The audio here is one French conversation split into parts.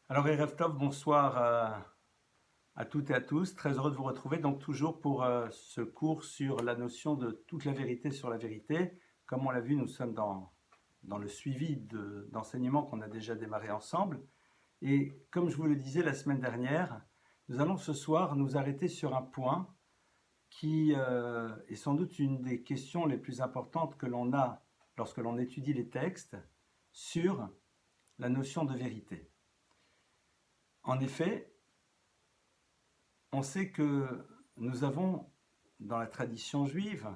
Alors Erev Tov, bonsoir à toutes et à tous. Très heureux de vous retrouver donc toujours pour ce cours sur la notion de toute la vérité sur la vérité. Comme on l'a vu, nous sommes dans le suivi d'enseignements qu'on a déjà démarré ensemble. Et comme je vous le disais la semaine dernière, nous allons ce soir nous arrêter sur un point qui est sans doute une des questions les plus importantes que l'on a lorsque l'on étudie les textes sur la notion de vérité. En effet, on sait que nous avons dans la tradition juive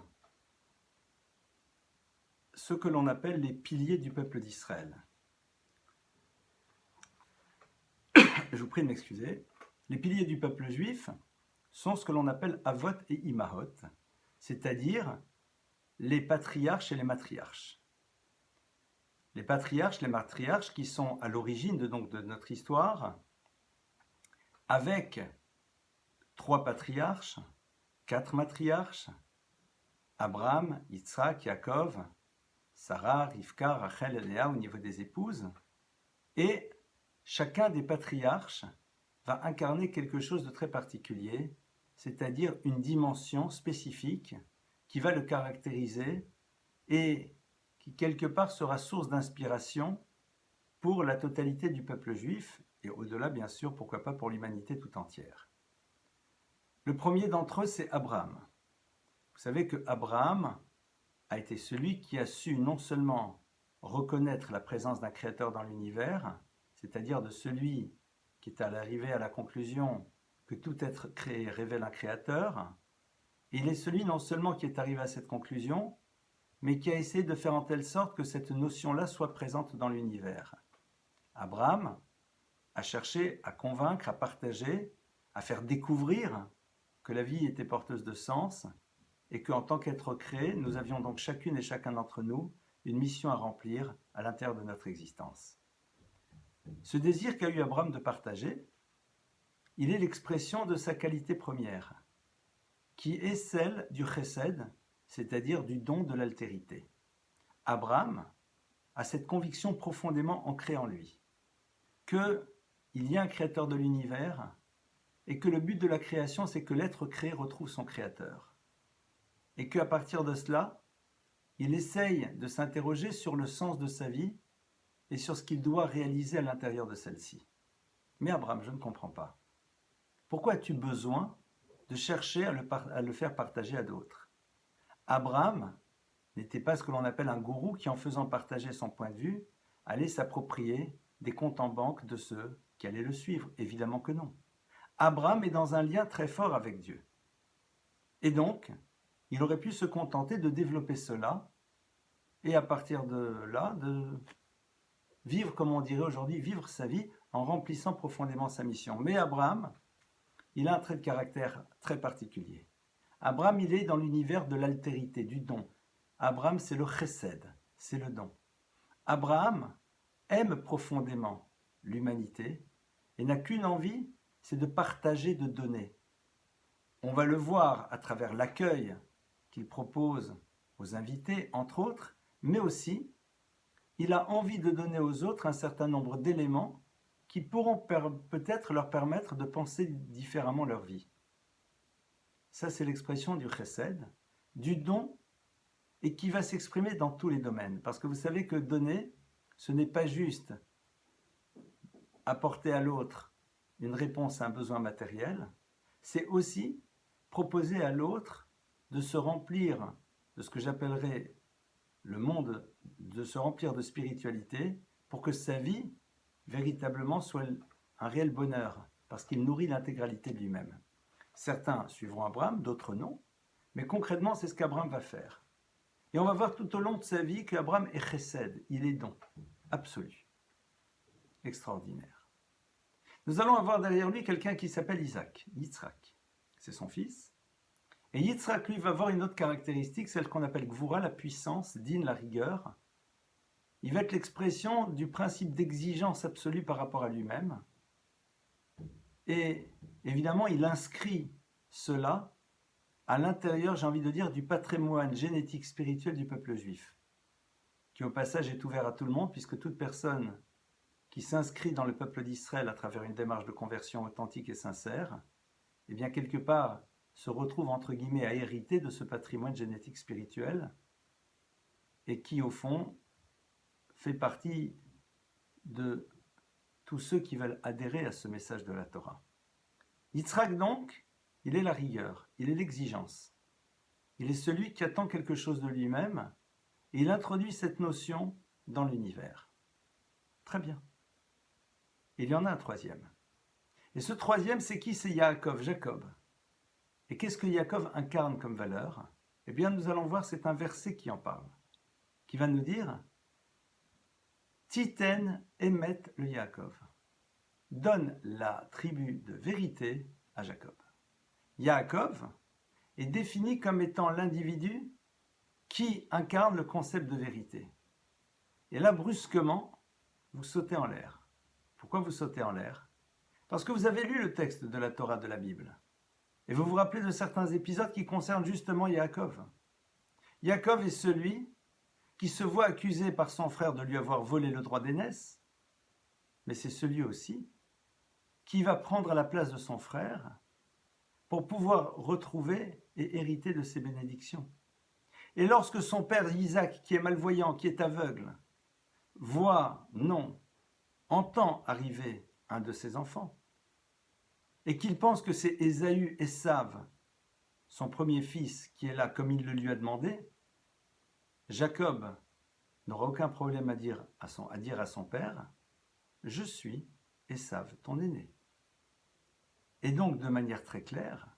ce que l'on appelle les piliers du peuple d'Israël. Je vous prie de m'excuser. Les piliers du peuple juif sont ce que l'on appelle Avot et Imahot, c'est-à-dire les patriarches et les matriarches. Les patriarches, les matriarches qui sont à l'origine de notre histoire, avec 3 patriarches, 4 matriarches, Abraham, Yitzhak, Yaakov, Sarah, Rivka, Rachel et Léa au niveau des épouses. Et chacun des patriarches va incarner quelque chose de très particulier, c'est-à-dire une dimension spécifique qui va le caractériser et qui quelque part sera source d'inspiration pour la totalité du peuple juif et au-delà bien sûr, pourquoi pas pour l'humanité tout entière. Le premier d'entre eux, c'est Abraham. Vous savez que Abraham a été celui qui a su non seulement reconnaître la présence d'un créateur dans l'univers, c'est-à-dire de celui qui est arrivé à la conclusion que tout être créé révèle un créateur, il est celui non seulement qui est arrivé à cette conclusion, mais qui a essayé de faire en telle sorte que cette notion-là soit présente dans l'univers. Abraham a cherché à convaincre, à partager, à faire découvrir que la vie était porteuse de sens et qu'en tant qu'être créé, nous avions donc chacune et chacun d'entre nous une mission à remplir à l'intérieur de notre existence. Ce désir qu'a eu Abraham de partager, il est l'expression de sa qualité première, qui est celle du chesed, c'est-à-dire du don de l'altérité. Abraham a cette conviction profondément ancrée en lui, qu'il y a un créateur de l'univers et que le but de la création, c'est que l'être créé retrouve son créateur. Et qu'à partir de cela, il essaye de s'interroger sur le sens de sa vie et sur ce qu'il doit réaliser à l'intérieur de celle-ci. Mais Abraham, je ne comprends pas. Pourquoi as-tu besoin de chercher à le faire partager à d'autres? Abraham n'était pas ce que l'on appelle un gourou qui, en faisant partager son point de vue, allait s'approprier des comptes en banque de ceux qui allaient le suivre. Évidemment que non. Abraham est dans un lien très fort avec Dieu. Et donc, il aurait pu se contenter de développer cela et à partir de là, de vivre, comme on dirait aujourd'hui, vivre sa vie en remplissant profondément sa mission. Mais Abraham, il a un trait de caractère très particulier. Abraham, il est dans l'univers de l'altérité, du don. Abraham, c'est le chesed, c'est le don. Abraham aime profondément l'humanité et n'a qu'une envie, c'est de partager, de donner. On va le voir à travers l'accueil qu'il propose aux invités, entre autres, mais aussi, il a envie de donner aux autres un certain nombre d'éléments qui pourront peut-être leur permettre de penser différemment leur vie. Ça, c'est l'expression du chesed, du don, et qui va s'exprimer dans tous les domaines. Parce que vous savez que donner, ce n'est pas juste apporter à l'autre une réponse à un besoin matériel, c'est aussi proposer à l'autre de se remplir de ce que j'appellerais le monde, de se remplir de spiritualité pour que sa vie véritablement soit un réel bonheur, parce qu'il nourrit l'intégralité de lui-même. Certains suivront Abraham, d'autres non, mais concrètement c'est ce qu'Abraham va faire. Et on va voir tout au long de sa vie qu'Abraham est chesed, il est don, absolu, extraordinaire. Nous allons avoir derrière lui quelqu'un qui s'appelle Isaac, Yitzhak, c'est son fils. Et Yitzhak, lui, va avoir une autre caractéristique, celle qu'on appelle Gvura, la puissance, Din, la rigueur. Il va être l'expression du principe d'exigence absolue par rapport à lui-même. Et évidemment, il inscrit cela à l'intérieur, j'ai envie de dire, du patrimoine génétique spirituel du peuple juif, qui au passage est ouvert à tout le monde, puisque toute personne qui s'inscrit dans le peuple d'Israël à travers une démarche de conversion authentique et sincère, eh bien quelque part se retrouve entre guillemets à hériter de ce patrimoine génétique spirituel et qui au fond fait partie de tous ceux qui veulent adhérer à ce message de la Torah. Yitzhak donc, il est la rigueur, il est l'exigence. Il est celui qui attend quelque chose de lui-même et il introduit cette notion dans l'univers. Très bien. Il y en a un troisième. Et ce troisième, c'est qui? C'est Yaakov, Jacob. Et qu'est-ce que Yaakov incarne comme valeur? Eh bien, nous allons voir, c'est un verset qui en parle, qui va nous dire Titen emet le Yaakov. Donne la tribu de vérité à Jacob. Yaakov est défini comme étant l'individu qui incarne le concept de vérité. Et là, brusquement, vous sautez en l'air. Pourquoi vous sautez en l'air? Parce que vous avez lu le texte de la Torah de la Bible. Et vous vous rappelez de certains épisodes qui concernent justement Yaakov. Yaakov est celui qui se voit accusé par son frère de lui avoir volé le droit d'aînesse, mais c'est celui aussi qui va prendre la place de son frère pour pouvoir retrouver et hériter de ses bénédictions. Et lorsque son père Isaac, qui est malvoyant, qui est aveugle, entend arriver un de ses enfants, et qu'il pense que c'est Ésaü, Esav, son premier fils, qui est là comme il le lui a demandé, Jacob n'aura aucun problème à dire à son père, « Je suis Esav, ton aîné ». Et donc, de manière très claire,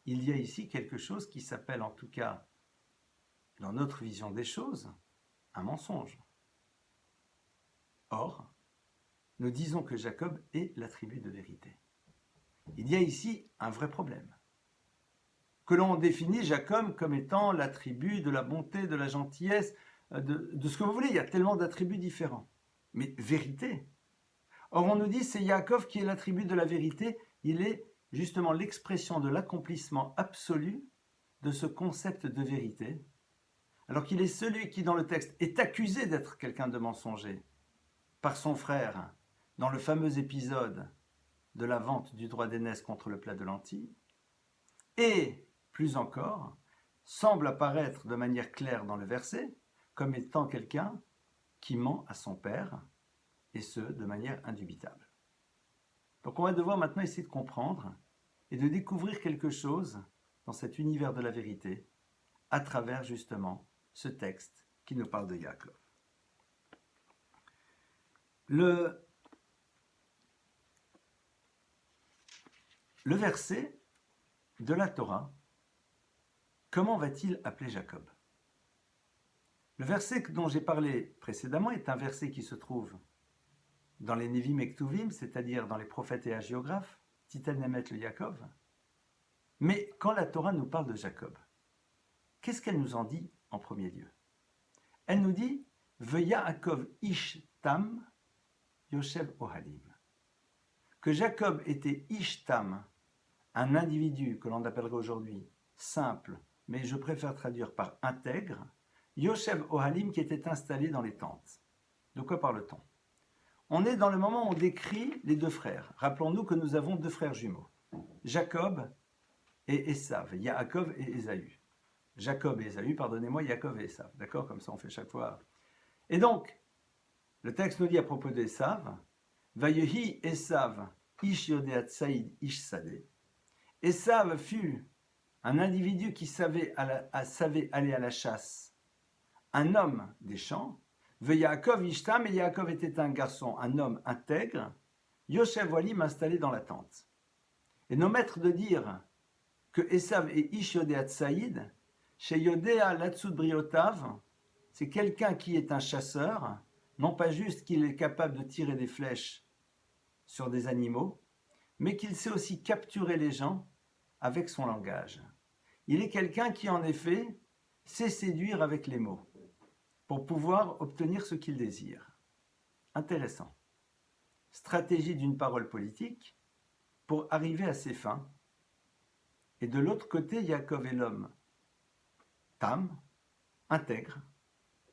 il y a ici quelque chose qui s'appelle, en tout cas, dans notre vision des choses, un mensonge. Or, nous disons que Jacob est l'attribut de vérité. Il y a ici un vrai problème. Que l'on définit Jacob comme étant l'attribut de la bonté, de la gentillesse, de ce que vous voulez, il y a tellement d'attributs différents. Mais vérité. Or, on nous dit c'est Yaakov qui est l'attribut de la vérité, il est justement l'expression de l'accomplissement absolu de ce concept de vérité, alors qu'il est celui qui, dans le texte, est accusé d'être quelqu'un de mensonger par son frère, dans le fameux épisode de la vente du droit d'aînesse contre le plat de lentilles, et, plus encore, semble apparaître de manière claire dans le verset comme étant quelqu'un qui ment à son père, et ce, de manière indubitable. Donc on va devoir maintenant essayer de comprendre et de découvrir quelque chose dans cet univers de la vérité à travers justement ce texte qui nous parle de Yaakov. Le verset de la Torah, comment va-t-il appeler Jacob? Le verset dont j'ai parlé précédemment est un verset qui se trouve dans les Nevim et Ktuvim, c'est-à-dire dans les prophètes et hagiographes, Titan Emet le Yaakov. Mais quand la Torah nous parle de Jacob, qu'est-ce qu'elle nous en dit en premier lieu? Elle nous dit « Veyaakov ish tam yoshev ohalim » que Jacob était ish tam, un individu que l'on appellerait aujourd'hui simple, mais je préfère traduire par intègre, Yoshev Ohalim qui était installé dans les tentes. De quoi parle-t-on? On est dans le moment où on décrit les deux frères. Rappelons-nous que nous avons deux frères jumeaux, Jacob et Esav, Yaakov et Ésaü. Jacob et Ésaü, pardonnez-moi, Yaakov et Esav. D'accord? Comme ça on fait chaque fois. Et donc, le texte nous dit à propos d'Esav, Vayehi Esav ish yodeat saïd ish sadeh. Esav fut un individu qui savait aller à la chasse, un homme des champs. Yaakov ishtam, et Yaakov était un garçon, un homme intègre. Yoshev Ohalim installé dans la tente. Et nos maîtres de dire que Esav est ish yodeat saïd, chez Yodea latsud briotav, c'est quelqu'un qui est un chasseur, non pas juste qu'il est capable de tirer des flèches sur des animaux, mais qu'il sait aussi capturer les gens avec son langage. Il est quelqu'un qui, en effet, sait séduire avec les mots pour pouvoir obtenir ce qu'il désire. Intéressant. Stratégie d'une parole politique pour arriver à ses fins. Et de l'autre côté, Yaakov est l'homme tam, intègre,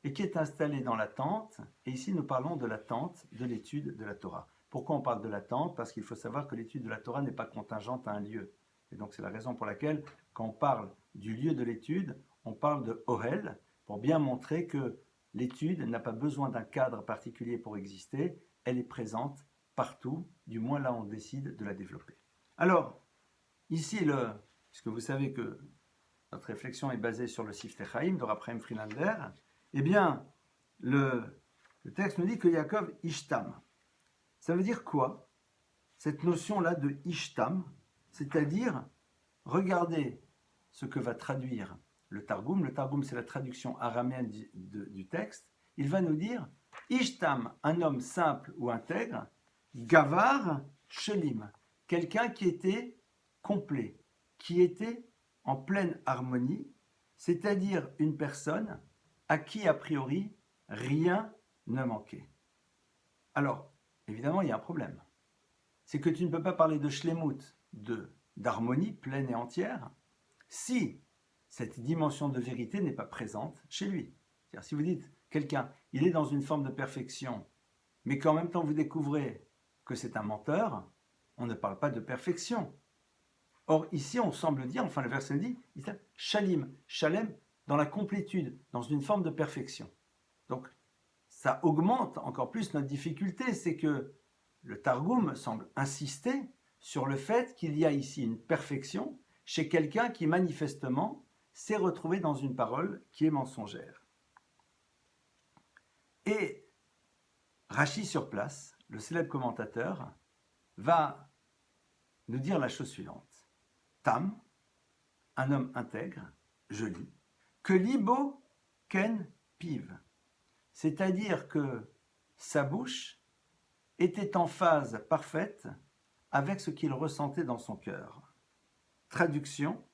et qui est installé dans l'attente. Et ici, nous parlons de l'attente de l'étude de la Torah. Pourquoi on parle de l'attente? Parce qu'il faut savoir que l'étude de la Torah n'est pas contingente à un lieu. Et donc, c'est la raison pour laquelle, quand on parle du lieu de l'étude, on parle de Ohel, pour bien montrer que l'étude n'a pas besoin d'un cadre particulier pour exister, elle est présente partout, du moins là on décide de la développer. Alors, ici, puisque vous savez que notre réflexion est basée sur le Siftei Chaim de Rav Chaim Friedlander, eh bien, le texte nous dit que Yaakov Ishtam. Ça veut dire quoi? Cette notion-là de Ishtam, c'est-à-dire, regardez ce que va traduire le Targum. Le Targum, c'est la traduction araméenne du texte. Il va nous dire Ishtam, un homme simple ou intègre, Gavar Shelim, quelqu'un qui était complet, qui était en pleine harmonie, c'est-à-dire une personne à qui, a priori, rien ne manquait. Alors, évidemment, il y a un problème. C'est que tu ne peux pas parler de shlemut, d'harmonie pleine et entière, si cette dimension de vérité n'est pas présente chez lui. C'est-à-dire, si vous dites, quelqu'un, il est dans une forme de perfection, mais qu'en même temps vous découvrez que c'est un menteur, on ne parle pas de perfection. Or, ici, on semble dire, enfin le verset dit, shalim, shalem, dans la complétude, dans une forme de perfection. Donc, ça augmente encore plus notre difficulté, c'est que le Targum semble insister sur le fait qu'il y a ici une perfection chez quelqu'un qui manifestement s'est retrouvé dans une parole qui est mensongère. Et Rashi sur place, le célèbre commentateur, va nous dire la chose suivante. Tam, un homme intègre, je lis, que libo ken piv, c'est-à-dire que sa bouche était en phase parfaite avec ce qu'il ressentait dans son cœur. Traduction,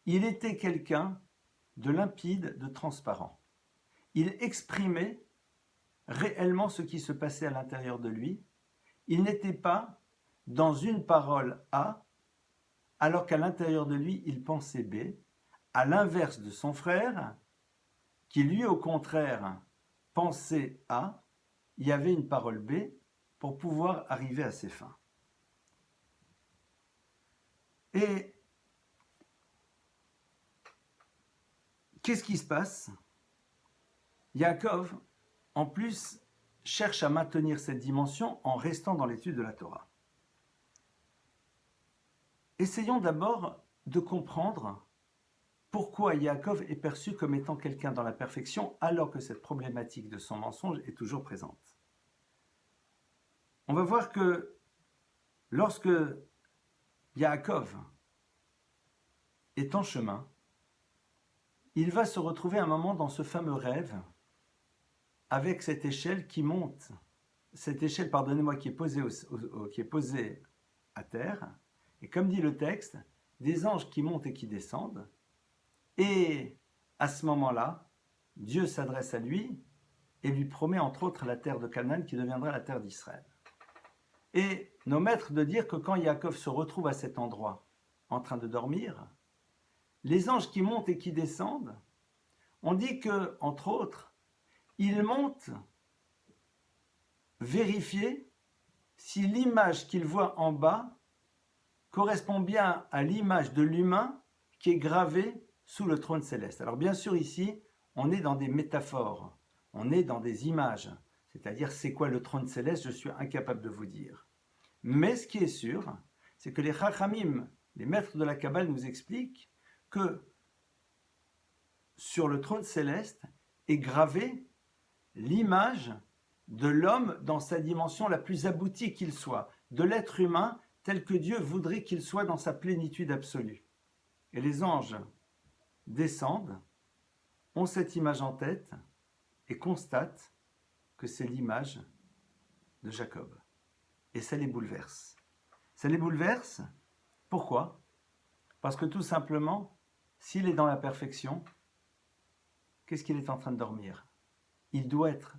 il était quelqu'un de limpide, de transparent. Il exprimait réellement ce qui se passait à l'intérieur de lui. Il n'était pas dans une parole A, alors qu'à l'intérieur de lui, il pensait B, à l'inverse de son frère, qui lui, au contraire, pensait A, il y avait une parole B pour pouvoir arriver à ses fins. Et qu'est-ce qui se passe? Yaakov, en plus, cherche à maintenir cette dimension en restant dans l'étude de la Torah. Essayons d'abord de comprendre pourquoi Yaakov est perçu comme étant quelqu'un dans la perfection alors que cette problématique de son mensonge est toujours présente. On va voir que lorsque Yaakov est en chemin, il va se retrouver un moment dans ce fameux rêve avec cette échelle qui monte, cette échelle, pardonnez-moi, qui est posée à terre, et comme dit le texte, des anges qui montent et qui descendent, et à ce moment-là, Dieu s'adresse à lui et lui promet entre autres la terre de Canaan qui deviendra la terre d'Israël. Et nos maîtres de dire que quand Yaakov se retrouve à cet endroit en train de dormir, les anges qui montent et qui descendent, on dit que, entre autres, ils montent vérifier si l'image qu'ils voient en bas correspond bien à l'image de l'humain qui est gravée sous le trône céleste. Alors bien sûr ici, on est dans des métaphores, on est dans des images, c'est-à-dire c'est quoi le trône céleste, je suis incapable de vous dire. Mais ce qui est sûr, c'est que les Chachamim, les maîtres de la Kabbale nous expliquent que sur le trône céleste est gravée l'image de l'homme dans sa dimension la plus aboutie qu'il soit, de l'être humain tel que Dieu voudrait qu'il soit dans sa plénitude absolue. Et les anges descendent, ont cette image en tête et constatent que c'est l'image de Jacob. Et ça les bouleverse. Ça les bouleverse, pourquoi? Parce que tout simplement, s'il est dans la perfection, qu'est-ce qu'il est en train de dormir? Il doit être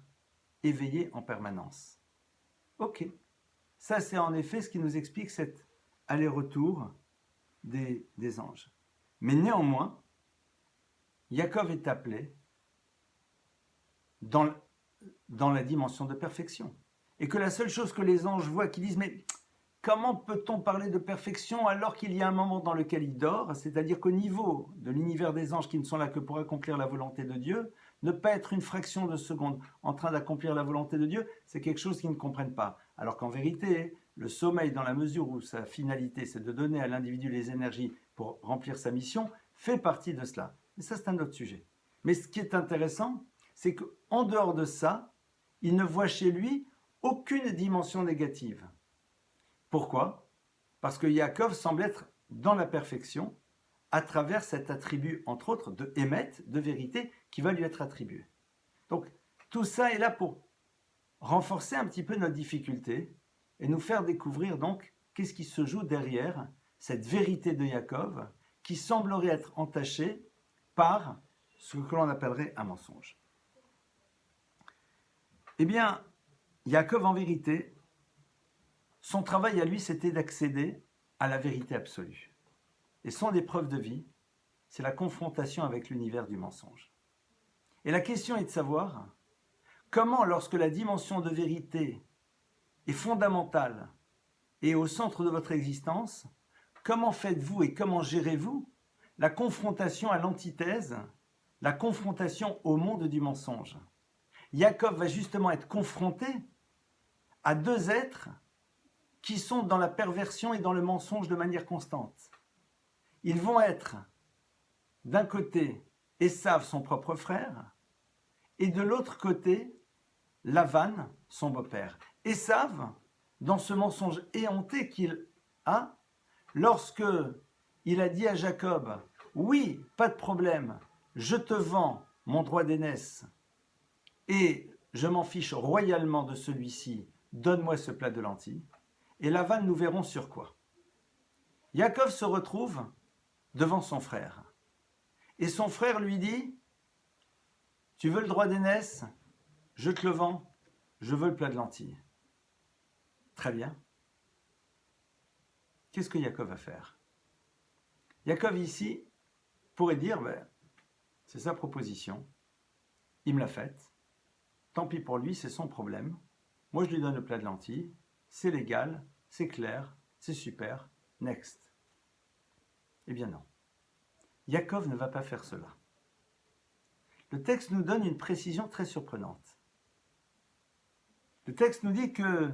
éveillé en permanence. Ok, ça c'est en effet ce qui nous explique cet aller-retour des anges. Mais néanmoins, Yaakov est appelé dans, dans la dimension de perfection. Et que la seule chose que les anges voient, qui disent, mais comment peut-on parler de perfection alors qu'il y a un moment dans lequel il dort, c'est-à-dire qu'au niveau de l'univers des anges qui ne sont là que pour accomplir la volonté de Dieu, ne pas être une fraction de seconde en train d'accomplir la volonté de Dieu, c'est quelque chose qu'ils ne comprennent pas. Alors qu'en vérité, le sommeil, dans la mesure où sa finalité, c'est de donner à l'individu les énergies pour remplir sa mission, fait partie de cela. Mais ça, c'est un autre sujet. Mais ce qui est intéressant, c'est qu'en dehors de ça, il ne voit chez lui aucune dimension négative. Pourquoi? Parce que Yaakov semble être dans la perfection à travers cet attribut, entre autres, de émet, de vérité, qui va lui être attribué. Donc, tout ça est là pour renforcer un petit peu notre difficulté et nous faire découvrir donc qu'est-ce qui se joue derrière cette vérité de Yaakov qui semblerait être entachée par ce que l'on appellerait un mensonge. Eh bien, Yaakov, en vérité, son travail à lui, c'était d'accéder à la vérité absolue. Et son épreuve de vie, c'est la confrontation avec l'univers du mensonge. Et la question est de savoir comment, lorsque la dimension de vérité est fondamentale et au centre de votre existence, comment faites-vous et comment gérez-vous la confrontation à l'antithèse, la confrontation au monde du mensonge? Yaakov va justement être confronté à deux êtres qui sont dans la perversion et dans le mensonge de manière constante. Ils vont être, d'un côté, Esav, son propre frère, et de l'autre côté, Lavan, son beau-père. Esav, dans ce mensonge éhonté qu'il a, lorsque il a dit à Jacob, « Oui, pas de problème, je te vends mon droit d'aînesse et je m'en fiche royalement de celui-ci, donne-moi ce plat de lentilles. » Et Lavan, nous verrons sur quoi. Yaakov se retrouve devant son frère. Et son frère lui dit, « Tu veux le droit d'aînesse? Je te le vends, je veux le plat de lentilles. » Très bien. Qu'est-ce que Yaakov va faire? Yaakov ici pourrait dire, c'est sa proposition, il me l'a faite, tant pis pour lui, c'est son problème. Moi je lui donne le plat de lentilles, c'est légal, c'est clair, c'est super, next. Eh bien non. Yaakov ne va pas faire cela. Le texte nous donne une précision très surprenante. Le texte nous dit que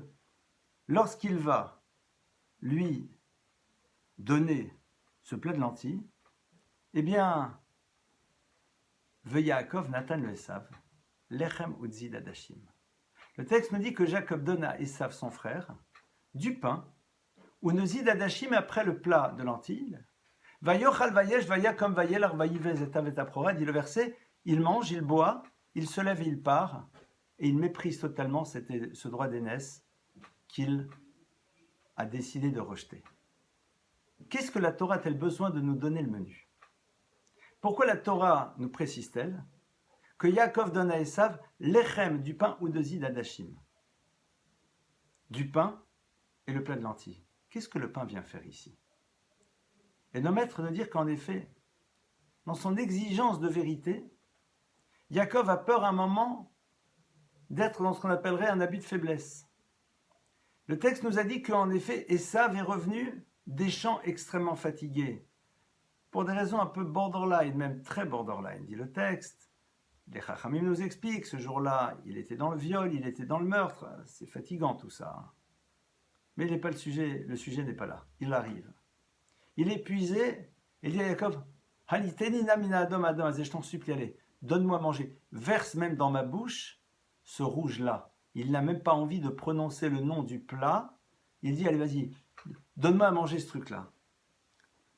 lorsqu'il va lui donner ce plat de lentilles, eh bien, Yaakov Nathan le Esav, Lechem Utzid Adashim. Le texte nous dit que Jacob donne à Esav, son frère, du pain, ou Nezid Adashim après le plat de lentilles. Vayochal vayesh vayakom vayelar vayivez etav etaprora, dit le verset, il mange, il boit, il se lève et il part, et il méprise totalement ce droit d'aînesse qu'il a décidé de rejeter. Qu'est-ce que la Torah a-t-elle besoin de nous donner le menu? Pourquoi la Torah nous précise-t-elle que Yaakov donne à Esav l'echem du pain ou de zid adashim? Du pain et le plat de lentilles. Qu'est-ce que le pain vient faire ici? Et nos maîtres nous disent qu'en effet, dans son exigence de vérité, Yaakov a peur à un moment d'être dans ce qu'on appellerait un abus de faiblesse. Le texte nous a dit qu'en effet, Esav est revenu des champs extrêmement fatigués, pour des raisons un peu borderline, même très borderline, dit le texte. Les Chachamim nous expliquent, ce jour-là, il était dans le viol, il était dans le meurtre, c'est fatigant tout ça. Mais il n'est pas le sujet n'est pas là, il arrive. Il est épuisé, et il dit à Yaakov, Haliteni namina adom adam, je t'en supplie, allez, donne-moi à manger, verse même dans ma bouche ce rouge-là. Il n'a même pas envie de prononcer le nom du plat, il dit, allez vas-y, donne-moi à manger ce truc-là.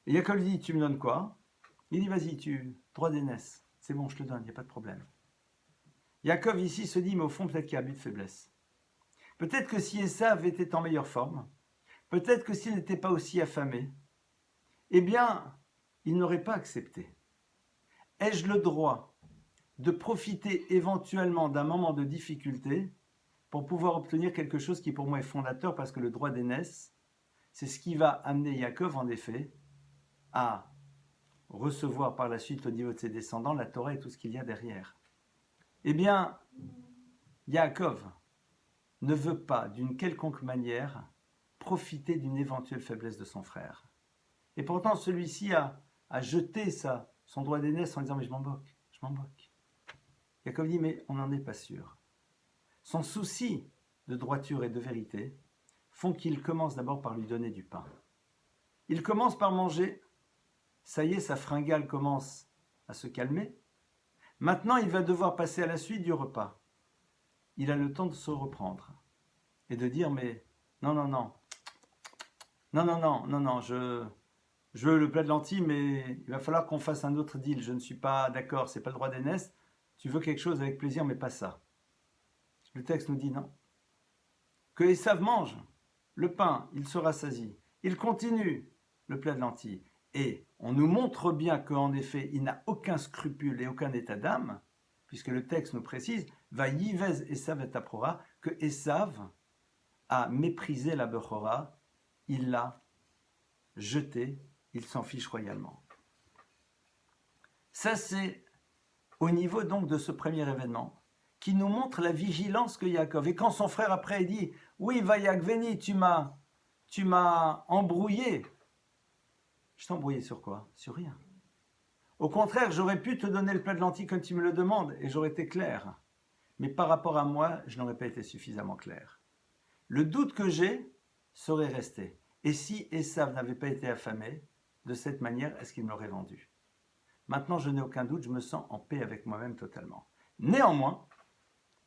Et Yaakov lui dit, tu me donnes quoi? Il dit, vas-y, droit d'aînesse, c'est bon, je te donne, il n'y a pas de problème. Yaakov ici se dit, mais au fond, peut-être qu'il y a abus de faiblesse. Peut-être que si Esav était en meilleure forme, peut-être que s'il n'était pas aussi affamé, eh bien, il n'aurait pas accepté. Ai-je le droit de profiter éventuellement d'un moment de difficulté pour pouvoir obtenir quelque chose qui pour moi est fondateur, parce que le droit d'aînesse, c'est ce qui va amener Yaakov, en effet, à recevoir par la suite au niveau de ses descendants la Torah et tout ce qu'il y a derrière. Eh bien, Yaakov ne veut pas, d'une quelconque manière, profiter d'une éventuelle faiblesse de son frère. Et pourtant, celui-ci a jeté son droit d'aînesse en disant « mais je m'en moque, je m'en moque ». Yaakov dit « mais on n'en est pas sûr ». Son souci de droiture et de vérité font qu'il commence d'abord par lui donner du pain. Il commence par manger. Ça y est, sa fringale commence à se calmer. Maintenant, il va devoir passer à la suite du repas. Il a le temps de se reprendre et de dire mais non, non, non, non, non, non, non, non, je veux le plat de lentilles, mais il va falloir qu'on fasse un autre deal. Je ne suis pas d'accord, c'est pas le droit d'aînesse. Tu veux quelque chose avec plaisir, mais pas ça. Le texte nous dit non. Que Esav mange le pain, il se rassasie. Il continue le plat de lentilles. Et on nous montre bien qu'en effet, il n'a aucun scrupule et aucun état d'âme, puisque le texte nous précise va yivez Esav et Aprora, que Esav a méprisé la Bechora, il l'a jeté, il s'en fiche royalement. Ça, c'est au niveau donc de ce premier événement qui nous montre la vigilance que Yaakov. Et quand son frère après dit oui, Vayakveni, tu m'as embrouillé. Je t'ai embrouillé sur quoi? Sur rien. Au contraire, j'aurais pu te donner le plat de lentilles comme tu me le demandes et j'aurais été clair. Mais par rapport à moi, je n'aurais pas été suffisamment clair. Le doute que j'ai serait resté. Et si Esav n'avait pas été affamé, de cette manière, est-ce qu'il me l'aurait vendu? Maintenant, je n'ai aucun doute, je me sens en paix avec moi-même totalement. Néanmoins,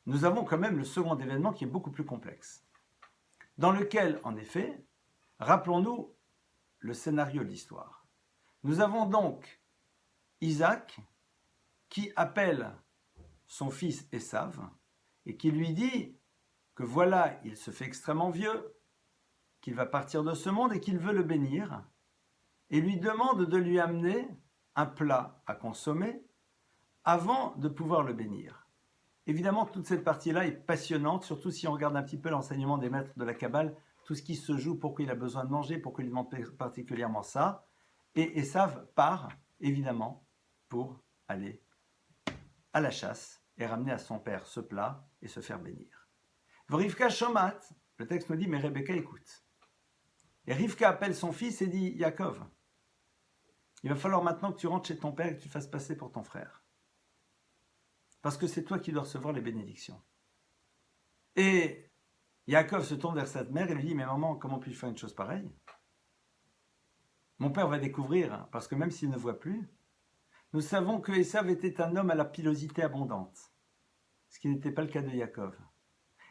nous avons quand même le second événement qui est beaucoup plus complexe, dans lequel, en effet, rappelons-nous le scénario de l'histoire. Nous avons donc Isaac qui appelle son fils Esav et qui lui dit que voilà, il se fait extrêmement vieux, qu'il va partir de ce monde et qu'il veut le bénir, et lui demande de lui amener un plat à consommer avant de pouvoir le bénir. Évidemment, toute cette partie-là est passionnante, surtout si on regarde un petit peu l'enseignement des maîtres de la Kabbale, tout ce qui se joue, pourquoi il a besoin de manger, pourquoi il demande particulièrement ça. Et Esav part, évidemment, pour aller à la chasse et ramener à son père ce plat et se faire bénir. Rivka shomat, le texte nous dit, mais Rebecca écoute. Et Rivka appelle son fils et dit, Yaakov, il va falloir maintenant que tu rentres chez ton père et que tu fasses passer pour ton frère. Parce que c'est toi qui dois recevoir les bénédictions. Et Yaakov se tourne vers sa mère et lui dit, mais maman, comment puis-je faire une chose pareille? Mon père va découvrir, parce que même s'il ne voit plus, nous savons que Esav était un homme à la pilosité abondante, ce qui n'était pas le cas de Yaakov.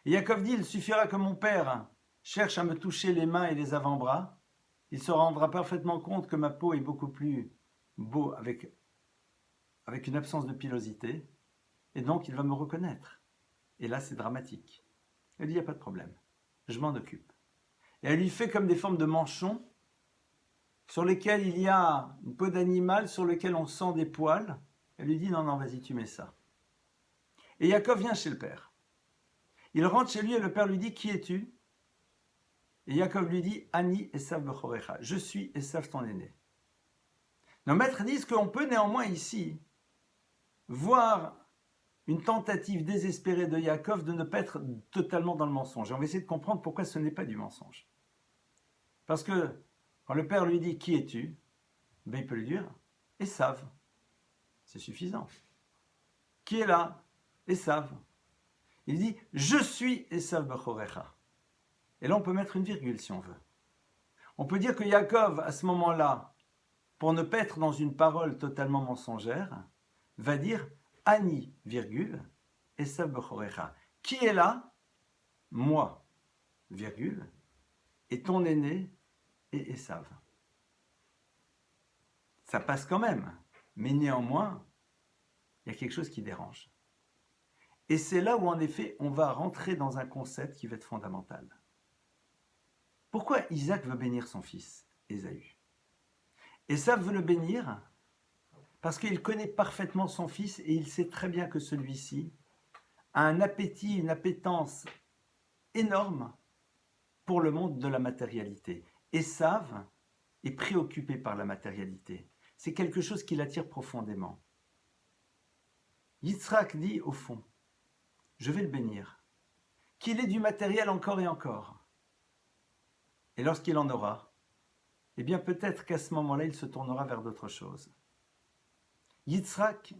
Et Yaakov dit, il suffira que mon père cherche à me toucher les mains et les avant-bras, il se rendra parfaitement compte que ma peau est beaucoup plus beau avec une absence de pilosité, et donc il va me reconnaître. Et là, c'est dramatique. Elle dit, il n'y a pas de problème, je m'en occupe. Et elle lui fait comme des formes de manchons, sur lesquels il y a une peau d'animal, sur lequel on sent des poils. Elle lui dit, non, non, vas-y, tu mets ça. Et Yaakov vient chez le père. Il rentre chez lui et le père lui dit, qui es-tu? Et Yaakov lui dit, Ani Esav Bechorecha, je suis Esav ton aîné. Nos maîtres disent qu'on peut néanmoins ici voir une tentative désespérée de Yaakov de ne pas être totalement dans le mensonge. Et on va essayer de comprendre pourquoi ce n'est pas du mensonge. Parce que quand le père lui dit, qui es-tu? Ben, il peut lui dire, Esav. C'est suffisant. Qui est là? Esav. Il dit, je suis Esav Bechorecha. Et là, on peut mettre une virgule si on veut. On peut dire que Yaakov, à ce moment-là, pour ne pas être dans une parole totalement mensongère, va dire Ani, virgule, Esav Bechorecha. Qui est là? Moi, virgule, et ton aîné et Esav. Ça passe quand même, mais néanmoins, il y a quelque chose qui dérange. Et c'est là où, en effet, on va rentrer dans un concept qui va être fondamental. Pourquoi Isaac veut bénir son fils, Ésaü? Esav veut le bénir parce qu'il connaît parfaitement son fils et il sait très bien que celui-ci a un appétit, une appétence énorme pour le monde de la matérialité. Esav est préoccupé par la matérialité. C'est quelque chose qui l'attire profondément. Yitzhak dit au fond, je vais le bénir. Qu'il ait du matériel encore et encore. Et lorsqu'il en aura, eh bien peut-être qu'à ce moment-là, il se tournera vers d'autres choses. Yitzhak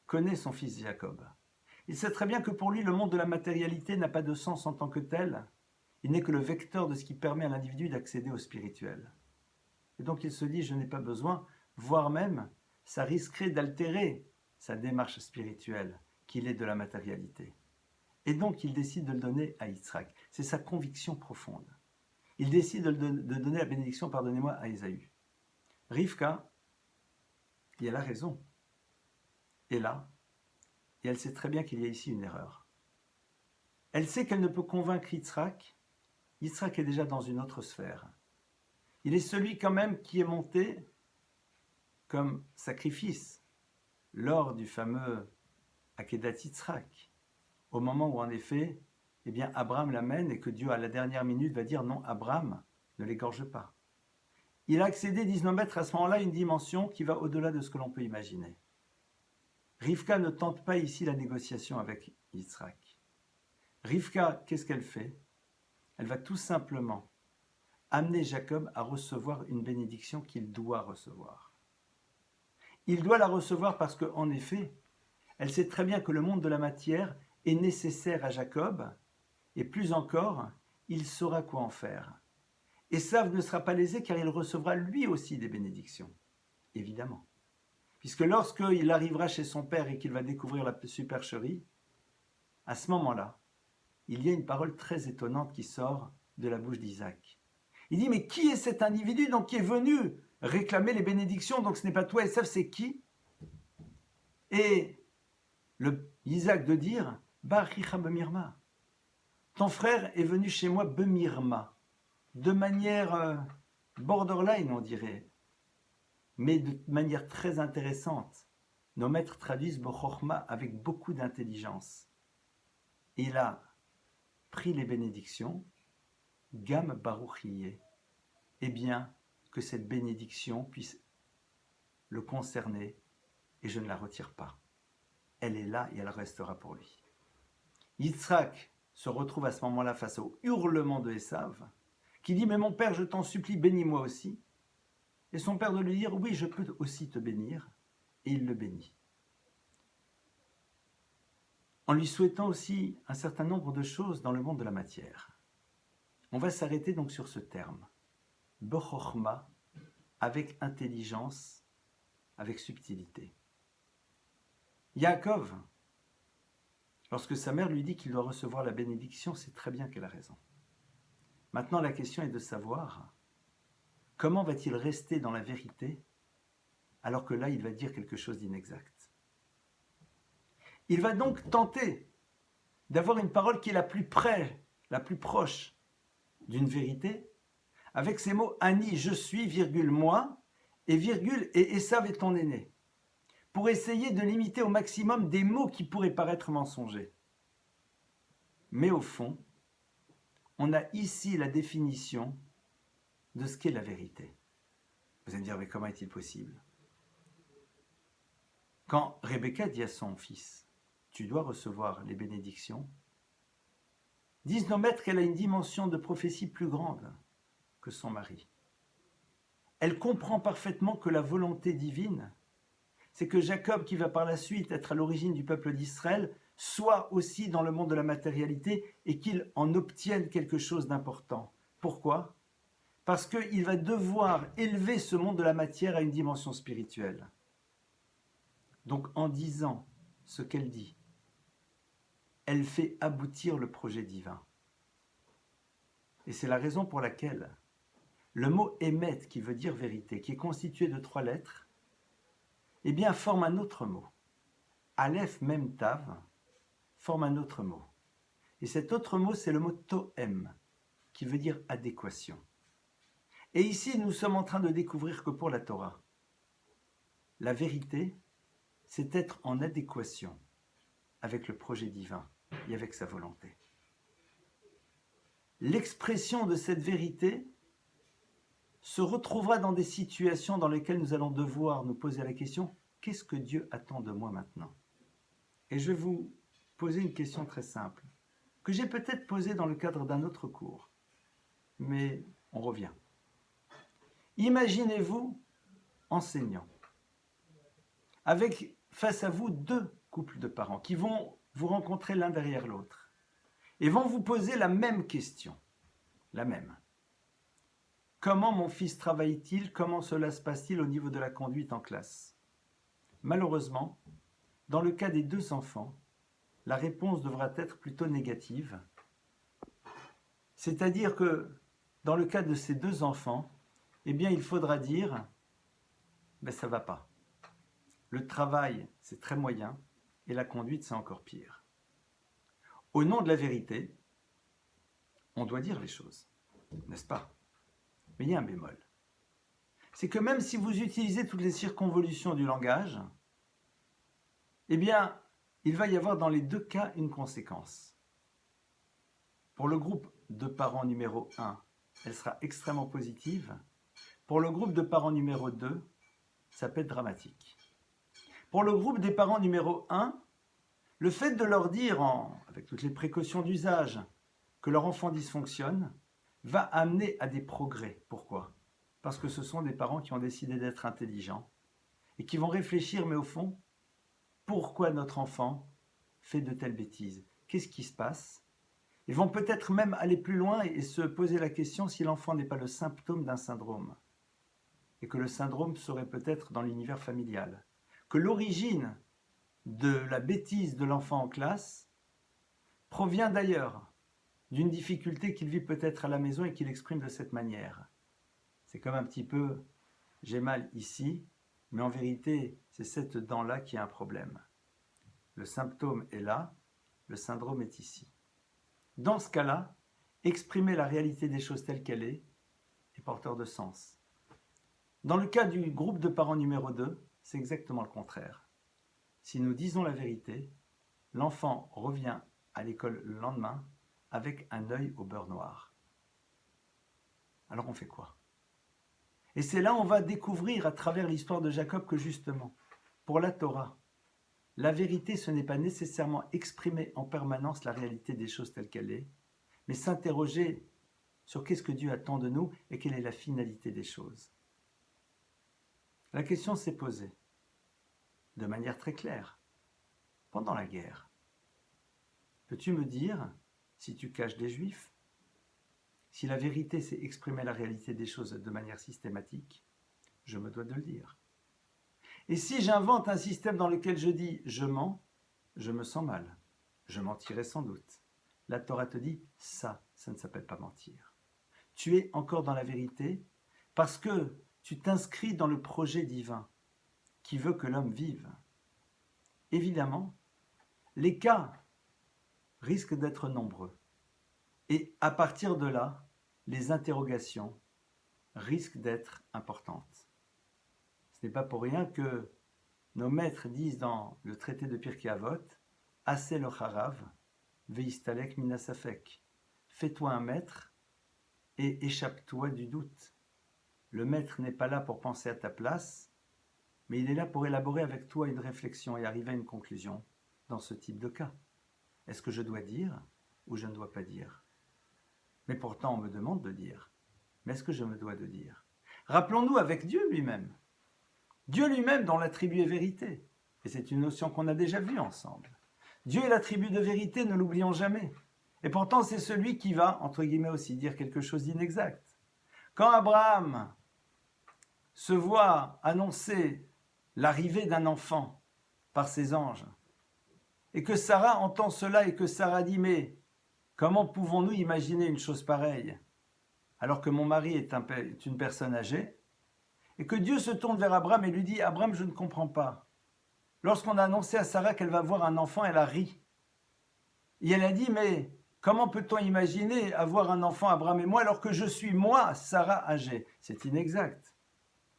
connaît son fils Jacob. Il sait très bien que pour lui, le monde de la matérialité n'a pas de sens en tant que tel. Il n'est que le vecteur de ce qui permet à l'individu d'accéder au spirituel. Et donc il se dit, je n'ai pas besoin, voire même, ça risquerait d'altérer sa démarche spirituelle, qu'il est de la matérialité. Et donc il décide de le donner à Yitzhak. C'est sa conviction profonde. Il décide de donner la bénédiction, pardonnez-moi, à Ésaü. Rivka, et elle a raison, est là, et elle sait très bien qu'il y a ici une erreur. Elle sait qu'elle ne peut convaincre Yitzhak. Yitzhak est déjà dans une autre sphère. Il est celui quand même qui est monté comme sacrifice lors du fameux Akedat Yitzhak, au moment où en effet, eh bien, Abraham l'amène et que Dieu à la dernière minute va dire non, Abraham, ne l'égorge pas. Il a accédé, disent nos maîtres, à ce moment-là une dimension qui va au-delà de ce que l'on peut imaginer. Rivka ne tente pas ici la négociation avec Yitzhak. Rivka, qu'est-ce qu'elle fait? Elle va tout simplement amener Jacob à recevoir une bénédiction qu'il doit recevoir. Il doit la recevoir parce qu'en effet, elle sait très bien que le monde de la matière est nécessaire à Jacob, et plus encore, il saura quoi en faire. Esav ne sera pas lésé car il recevra lui aussi des bénédictions, évidemment. Puisque lorsqu'il arrivera chez son père et qu'il va découvrir la supercherie, à ce moment-là, il y a une parole très étonnante qui sort de la bouche d'Isaac. Il dit, mais qui est cet individu donc qui est venu réclamer les bénédictions? Donc ce n'est pas toi, Esav, c'est qui? Et Isaac de dire, Baricha bemirma. Ton frère est venu chez moi bemirma. De manière borderline, on dirait, mais de manière très intéressante. Nos maîtres traduisent Bochorma avec beaucoup d'intelligence. Il a pris les bénédictions, Gam Baruchiyeh, eh bien, que cette bénédiction puisse le concerner, et je ne la retire pas. Elle est là et elle restera pour lui. Yitzhak se retrouve à ce moment-là face au hurlement de Esav, qui dit, mais mon père, je t'en supplie, bénis-moi aussi. Et son père de lui dire, oui, je peux aussi te bénir, et il le bénit. En lui souhaitant aussi un certain nombre de choses dans le monde de la matière. On va s'arrêter donc sur ce terme, Bechorma, avec intelligence, avec subtilité. Yaakov, lorsque sa mère lui dit qu'il doit recevoir la bénédiction, c'est très bien qu'elle a raison. Maintenant, la question est de savoir comment va-t-il rester dans la vérité alors que là, il va dire quelque chose d'inexact. Il va donc tenter d'avoir une parole qui est la plus près, la plus proche d'une vérité, avec ces mots « Ani, je suis, virgule, moi » et virgule « et Esav est ton aîné », pour essayer de limiter au maximum des mots qui pourraient paraître mensongers. Mais au fond, on a ici la définition de ce qu'est la vérité. Vous allez me dire, mais comment est-il possible? Quand Rebecca dit à son fils, tu dois recevoir les bénédictions, disent nos maîtres qu'elle a une dimension de prophétie plus grande que son mari. Elle comprend parfaitement que la volonté divine, c'est que Jacob, qui va par la suite être à l'origine du peuple d'Israël, soit aussi dans le monde de la matérialité et qu'il en obtienne quelque chose d'important. Pourquoi? Parce qu'il va devoir élever ce monde de la matière à une dimension spirituelle. Donc en disant ce qu'elle dit, elle fait aboutir le projet divin. Et c'est la raison pour laquelle le mot émet, qui veut dire vérité, qui est constitué de 3 lettres, eh bien forme un autre mot. Aleph Mem Tav forme un autre mot. Et cet autre mot, c'est le mot Tohem, qui veut dire adéquation. Et ici, nous sommes en train de découvrir que pour la Torah, la vérité, c'est être en adéquation avec le projet divin et avec sa volonté. L'expression de cette vérité se retrouvera dans des situations dans lesquelles nous allons devoir nous poser la question, qu'est-ce que Dieu attend de moi maintenant? Et je vais vous poser une question très simple, que j'ai peut-être posée dans le cadre d'un autre cours, mais on revient. Imaginez-vous enseignant, avec face à vous deux couples de parents qui vont vous rencontrer l'un derrière l'autre et vont vous poser la même question, la même. Comment mon fils travaille-t-il? Comment cela se passe-t-il au niveau de la conduite en classe? Malheureusement, dans le cas des deux enfants, la réponse devra être plutôt négative. C'est-à-dire que dans le cas de ces deux enfants, eh bien, il faudra dire ben, ça ne va pas. Le travail, c'est très moyen, et la conduite, c'est encore pire. Au nom de la vérité, on doit dire les choses, n'est-ce pas? Mais il y a un bémol. C'est que même si vous utilisez toutes les circonvolutions du langage, eh bien, il va y avoir dans les deux cas une conséquence. Pour le groupe de parents numéro 1, elle sera extrêmement positive. Pour le groupe de parents numéro 2, ça peut être dramatique. Pour le groupe des parents numéro 1, le fait de leur dire, avec toutes les précautions d'usage, que leur enfant dysfonctionne, va amener à des progrès. Pourquoi? Parce que ce sont des parents qui ont décidé d'être intelligents et qui vont réfléchir, mais au fond, pourquoi notre enfant fait de telles bêtises? Qu'est-ce qui se passe? Ils vont peut-être même aller plus loin et se poser la question si l'enfant n'est pas le symptôme d'un syndrome. Et que le syndrome serait peut-être dans l'univers familial. Que l'origine de la bêtise de l'enfant en classe provient d'ailleurs, d'une difficulté qu'il vit peut-être à la maison et qu'il exprime de cette manière. C'est comme un petit peu, j'ai mal ici, mais en vérité, c'est cette dent-là qui a un problème. Le symptôme est là, le syndrome est ici. Dans ce cas-là, exprimer la réalité des choses telle qu'elle est porteur de sens. Dans le cas du groupe de parents numéro 2, c'est exactement le contraire. Si nous disons la vérité, l'enfant revient à l'école le lendemain avec un œil au beurre noir. Alors on fait quoi? Et c'est là on va découvrir à travers l'histoire de Jacob que justement, pour la Torah, la vérité ce n'est pas nécessairement exprimer en permanence la réalité des choses telles qu'elle est, mais s'interroger sur qu'est-ce que Dieu attend de nous et quelle est la finalité des choses. La question s'est posée de manière très claire pendant la guerre. Peux-tu me dire si tu caches des Juifs? Si la vérité c'est exprimer la réalité des choses de manière systématique, je me dois de le dire. Et si j'invente un système dans lequel je dis je mens, je me sens mal. Je mentirai sans doute. La Torah te dit ça ne s'appelle pas mentir. Tu es encore dans la vérité parce que tu t'inscris dans le projet divin qui veut que l'homme vive. Évidemment, les cas risquent d'être nombreux. Et à partir de là, les interrogations risquent d'être importantes. Ce n'est pas pour rien que nos maîtres disent dans le traité de Pirkei Avot, « Assez le harav, veistalek minasafek » fais-toi un maître et échappe-toi du doute. Le maître n'est pas là pour penser à ta place, mais il est là pour élaborer avec toi une réflexion et arriver à une conclusion dans ce type de cas. Est-ce que je dois dire ou je ne dois pas dire? Mais pourtant, on me demande de dire. Mais est-ce que je me dois de dire? Rappelons-nous avec Dieu lui-même. Dieu lui-même dont l'attribut est vérité. Et c'est une notion qu'on a déjà vue ensemble. Dieu est l'attribut de vérité, ne l'oublions jamais. Et pourtant, c'est celui qui va, entre guillemets aussi, dire quelque chose d'inexact. Quand Abraham se voit annoncer l'arrivée d'un enfant par ses anges, et que Sarah entend cela et que Sarah dit « Mais comment pouvons-nous imaginer une chose pareille alors que mon mari est une personne âgée ?» Et que Dieu se tourne vers Abraham et lui dit « Abraham, je ne comprends pas. » Lorsqu'on a annoncé à Sarah qu'elle va avoir un enfant, elle a ri. Et elle a dit « Mais comment peut-on imaginer avoir un enfant, Abraham et moi, alors que je suis moi, Sarah, âgée ?» C'est inexact.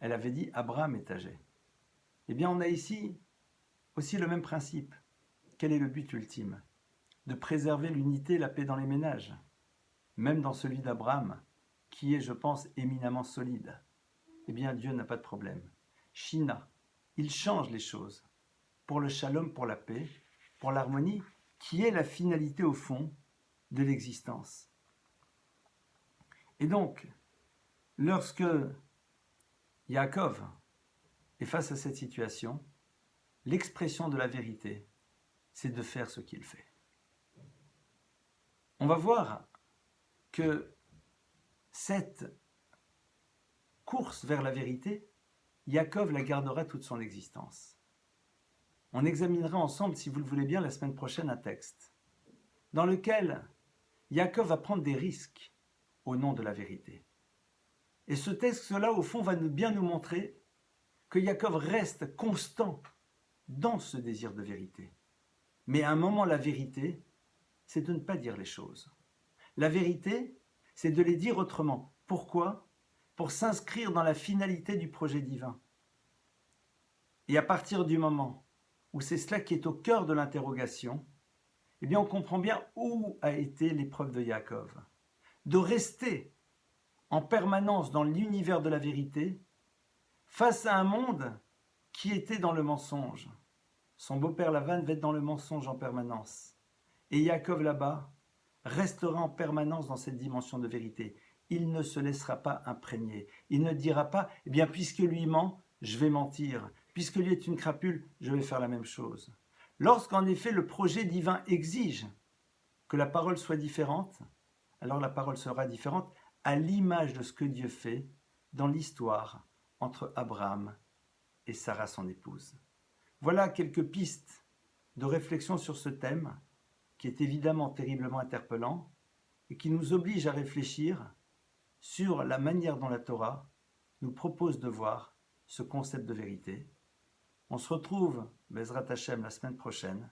Elle avait dit « Abraham est âgé ». Eh bien, on a ici aussi le même principe. Quel est le but ultime? De préserver l'unité et la paix dans les ménages, même dans celui d'Abraham, qui est, je pense, éminemment solide. Eh bien, Dieu n'a pas de problème. Shina, il change les choses pour le shalom, pour la paix, pour l'harmonie, qui est la finalité au fond de l'existence. Et donc, lorsque Yaakov est face à cette situation, l'expression de la vérité, c'est de faire ce qu'il fait. On va voir que cette course vers la vérité, Yaakov la gardera toute son existence. On examinera ensemble, si vous le voulez bien, la semaine prochaine un texte dans lequel Yaakov va prendre des risques au nom de la vérité. Et ce texte-là, au fond, va bien nous montrer que Yaakov reste constant dans ce désir de vérité. Mais à un moment, la vérité, c'est de ne pas dire les choses. La vérité, c'est de les dire autrement. Pourquoi ? Pour s'inscrire dans la finalité du projet divin. Et à partir du moment où c'est cela qui est au cœur de l'interrogation, eh bien on comprend bien où a été l'épreuve de Yaakov. De rester en permanence dans l'univers de la vérité, face à un monde qui était dans le mensonge. Son beau-père Lavan va être dans le mensonge en permanence. Et Yaakov là-bas restera en permanence dans cette dimension de vérité. Il ne se laissera pas imprégner. Il ne dira pas, eh bien puisque lui ment, je vais mentir. Puisque lui est une crapule, je vais faire la même chose. Lorsqu'en effet le projet divin exige que la parole soit différente, alors la parole sera différente à l'image de ce que Dieu fait dans l'histoire entre Abraham et Sarah, son épouse. Voilà quelques pistes de réflexion sur ce thème qui est évidemment terriblement interpellant et qui nous oblige à réfléchir sur la manière dont la Torah nous propose de voir ce concept de vérité. On se retrouve, Bezrat Hashem, la semaine prochaine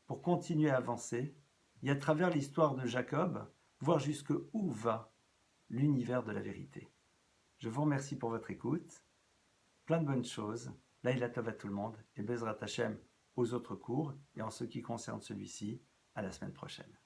pour continuer à avancer et à travers l'histoire de Jacob, voir jusqu'où va l'univers de la vérité. Je vous remercie pour votre écoute. Plein de bonnes choses. Laïla Tov à tout le monde et Bezrat Hashem aux autres cours et en ce qui concerne celui-ci, à la semaine prochaine.